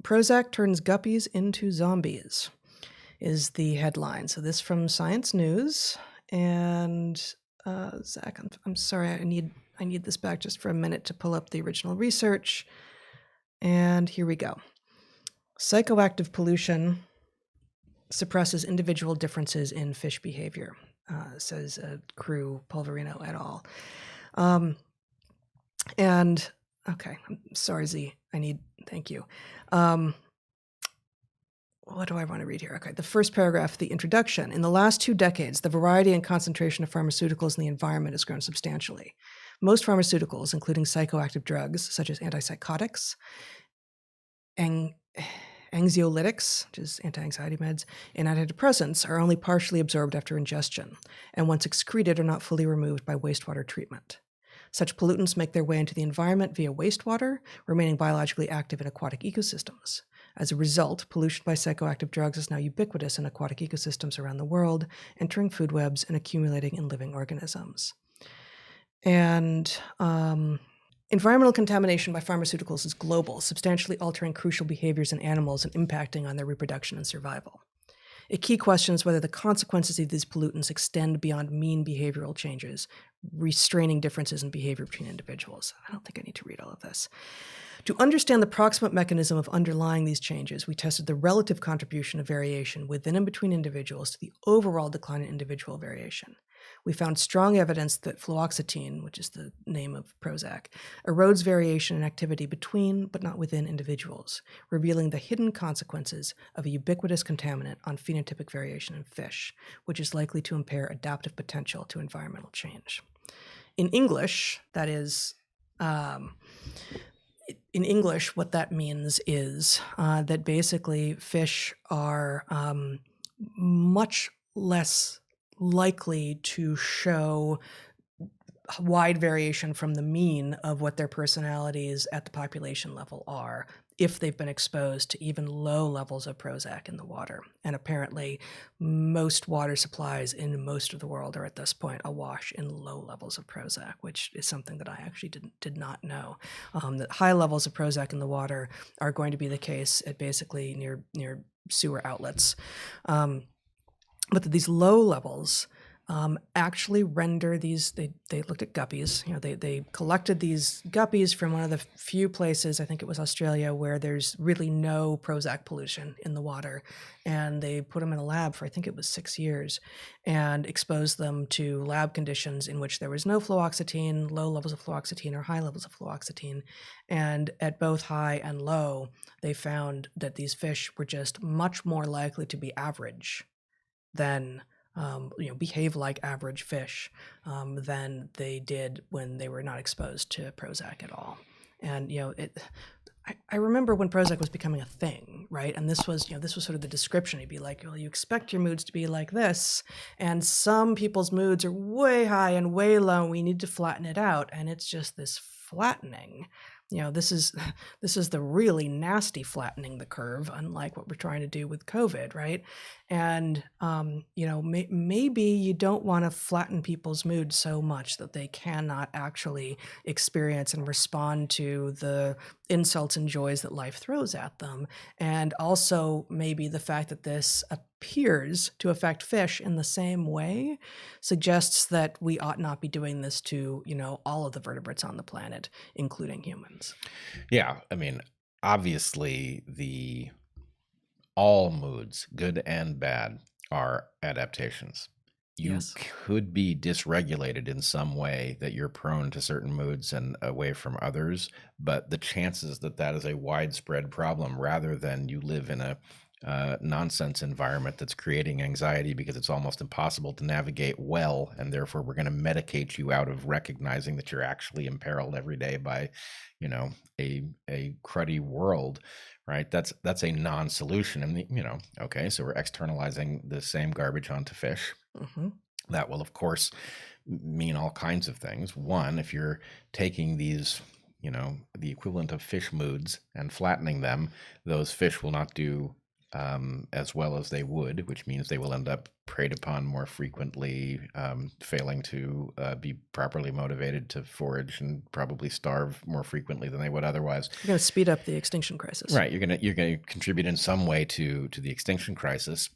Prozac turns guppies into zombies is the headline. So this from Science News. And Zach, I'm sorry, I need this back just for a minute to pull up the original research. And here we go. Psychoactive pollution suppresses individual differences in fish behavior, says Crew Polverino et al. And okay, I'm sorry, Z. Thank you. What do I want to read here? Okay, the first paragraph, the introduction. In the last 2 decades, the variety and concentration of pharmaceuticals in the environment has grown substantially. Most pharmaceuticals, including psychoactive drugs such as antipsychotics, anxiolytics, which is anti-anxiety meds, and antidepressants, are only partially absorbed after ingestion, and once excreted are not fully removed by wastewater treatment. Such pollutants make their way into the environment via wastewater, remaining biologically active in aquatic ecosystems. As a result, pollution by psychoactive drugs is now ubiquitous in aquatic ecosystems around the world, entering food webs and accumulating in living organisms. And environmental contamination by pharmaceuticals is global, substantially altering crucial behaviors in animals and impacting on their reproduction and survival. A key question is whether the consequences of these pollutants extend beyond mean behavioral changes, restraining differences in behavior between individuals. I don't think I need to read all of this. To understand the proximate mechanism of underlying these changes, we tested the relative contribution of variation within and between individuals to the overall decline in individual variation. We found strong evidence that fluoxetine, which is the name of Prozac, erodes variation in activity between but not within individuals, revealing the hidden consequences of a ubiquitous contaminant on phenotypic variation in fish, which is likely to impair adaptive potential to environmental change. In English, that is, what that means is that basically fish are much less likely to show wide variation from the mean of what their personalities at the population level are if they've been exposed to even low levels of Prozac in the water. And apparently most water supplies in most of the world are at this point awash in low levels of Prozac, which is something that I actually did not know. That high levels of Prozac in the water are going to be the case at basically near sewer outlets. But these low levels actually render these, they looked at guppies, they collected these guppies from one of the few places, I think it was Australia, where there's really no Prozac pollution in the water. And they put them in a lab for, I think it was 6 years, and exposed them to lab conditions in which there was no fluoxetine, low levels of fluoxetine, or high levels of fluoxetine. And at both high and low, they found that these fish were just much more likely to be average than behave like average fish than they did when they were not exposed to Prozac at all. And I remember when Prozac was becoming a thing, right? And this was sort of the description. You'd be like, well, you expect your moods to be like this, and some people's moods are way high and way low. And we need to flatten it out, and it's just this flattening. This is the really nasty flattening the curve, unlike what we're trying to do with COVID, right? And maybe you don't want to flatten people's moods so much that they cannot actually experience and respond to the insults and joys that life throws at them. And also maybe the fact that this appears to affect fish in the same way suggests that we ought not be doing this to, all of the vertebrates on the planet, including humans. Yeah, I mean, obviously all moods, good and bad, are adaptations. You Yes. could be dysregulated in some way that you're prone to certain moods and away from others, but the chances that is a widespread problem rather than you live in a nonsense environment that's creating anxiety because it's almost impossible to navigate well, and therefore we're going to medicate you out of recognizing that you're actually imperiled every day by, a cruddy world, right? That's a non-solution. And okay, so we're externalizing the same garbage onto fish. Mm-hmm. That will, of course, mean all kinds of things. One, if you're taking these, the equivalent of fish moods and flattening them, those fish will not do as well as they would, which means they will end up preyed upon more frequently, failing to be properly motivated to forage, and probably starve more frequently than they would otherwise. You're going to speed up the extinction crisis. Right. You're gonna contribute in some way to the extinction crisis.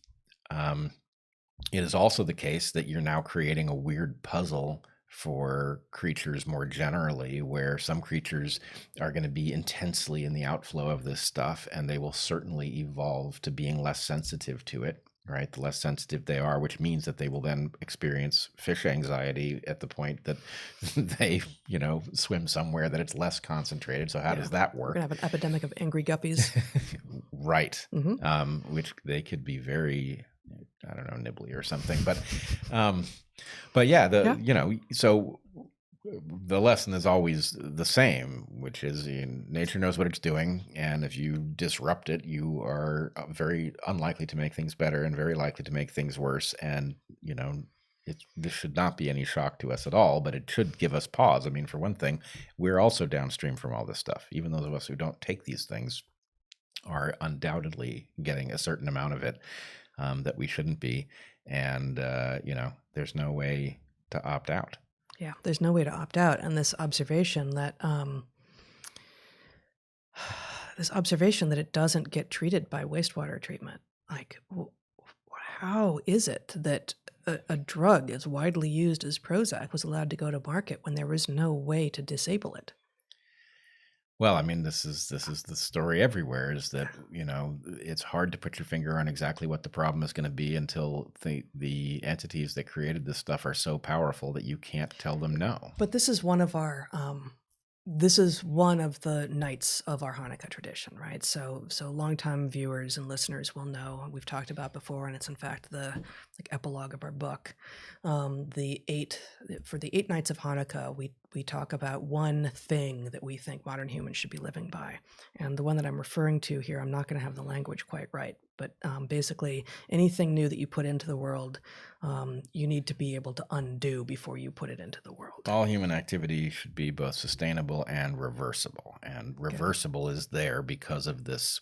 It is also the case that you're now creating a weird puzzle for creatures more generally, where some creatures are going to be intensely in the outflow of this stuff, and they will certainly evolve to being less sensitive to it, right? The less sensitive they are, which means that they will then experience fish anxiety at the point that they, swim somewhere that it's less concentrated. So how does that work? We're going to have an epidemic of angry guppies. Right. Which they could be very, I don't know, nibbly or something, but yeah, so the lesson is always the same, which is nature knows what it's doing, and if you disrupt it, you are very unlikely to make things better and very likely to make things worse. And this should not be any shock to us at all, but it should give us pause. I mean, for one thing, we're also downstream from all this stuff. Even those of us who don't take these things are undoubtedly getting a certain amount of it that we shouldn't be. And, there's no way to opt out. Yeah, there's no way to opt out. And this observation that it doesn't get treated by wastewater treatment, like, how is it that a drug as widely used as Prozac was allowed to go to market when there was no way to disable it? Well, I mean, this is the story everywhere, is that, it's hard to put your finger on exactly what the problem is going to be until the entities that created this stuff are so powerful that you can't tell them no. But this is one of the nights of our Hanukkah tradition, right? So longtime viewers and listeners will know, we've talked about before, and it's in fact the epilogue of our book. For the 8 nights of Hanukkah, we talk about one thing that we think modern humans should be living by. And the one that I'm referring to here, I'm not going to have the language quite right, but basically anything new that you put into the world, you need to be able to undo before you put it into the world. All human activity should be both sustainable and reversible. And reversible is there because of this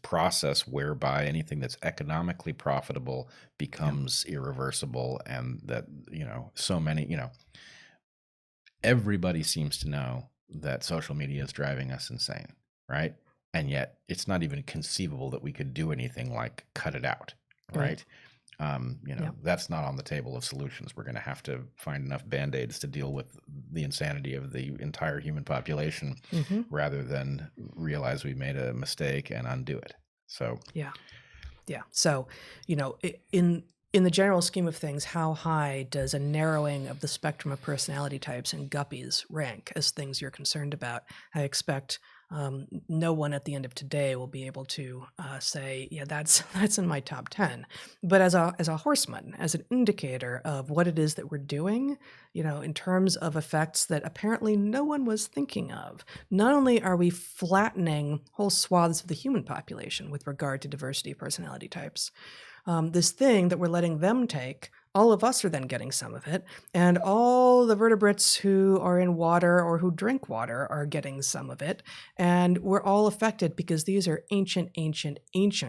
process whereby anything that's economically profitable becomes irreversible. And that, so many, everybody seems to know that social media is driving us insane, right? And yet it's not even conceivable that we could do anything like cut it out, right? That's not on the table of solutions. We're going to have to find enough Band-Aids to deal with the insanity of the entire human population, rather than realize we made a mistake and undo it. So yeah. So in the general scheme of things, how high does a narrowing of the spectrum of personality types and guppies rank as things you're concerned about? I expect no one at the end of today will be able to say, yeah, that's in my top 10. But as a horseman, as an indicator of what it is that we're doing, in terms of effects that apparently no one was thinking of, not only are we flattening whole swaths of the human population with regard to diversity of personality types, this thing that we're letting them take, all of us are then getting some of it, and all the vertebrates who are in water or who drink water are getting some of it, and we're all affected because these are ancient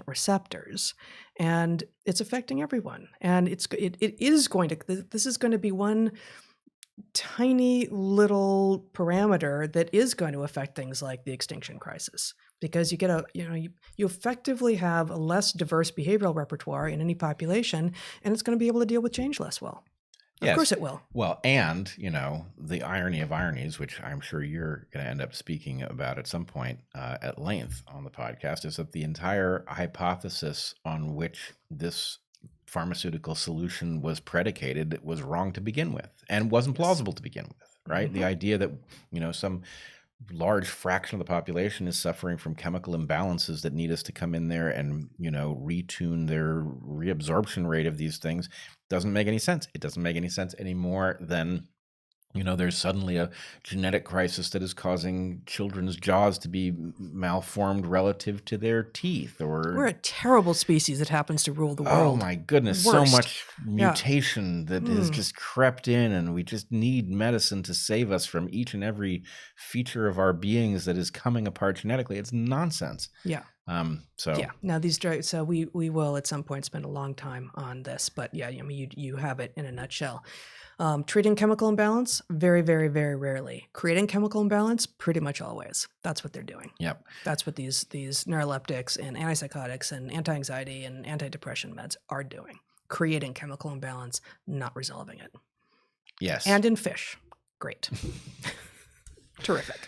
receptors, and it's affecting everyone. And this is going to be one tiny little parameter that is going to affect things like the extinction crisis, because you effectively have a less diverse behavioral repertoire in any population, and it's going to be able to deal with change less well. Of course it will. Well, and, the irony of ironies, which I'm sure you're going to end up speaking about at some point at length on the podcast, is that the entire hypothesis on which this pharmaceutical solution was predicated was wrong to begin with, and wasn't plausible to begin with, right? The idea that, some large fraction of the population is suffering from chemical imbalances that need us to come in there and, retune their reabsorption rate of these things doesn't make any sense. It doesn't make any sense any more than There's suddenly a genetic crisis that is causing children's jaws to be malformed relative to their teeth, We're or a terrible species that happens to rule the oh world. my goodness, so Worst. much Yeah. mutation that has just crept in, and we just need medicine to save us from each and every feature of our beings that is coming apart genetically. It's nonsense. Yeah. So Yeah. Now these drugs. So we will at some point spend a long time on this, but yeah, I mean you have it in a nutshell. Treating chemical imbalance, very, very, very rarely. Creating chemical imbalance, pretty much always. That's what they're doing. Yep. That's what these neuroleptics and antipsychotics and anti-anxiety and antidepressant meds are doing. Creating chemical imbalance, not resolving it. Yes. And in fish. Great. Terrific.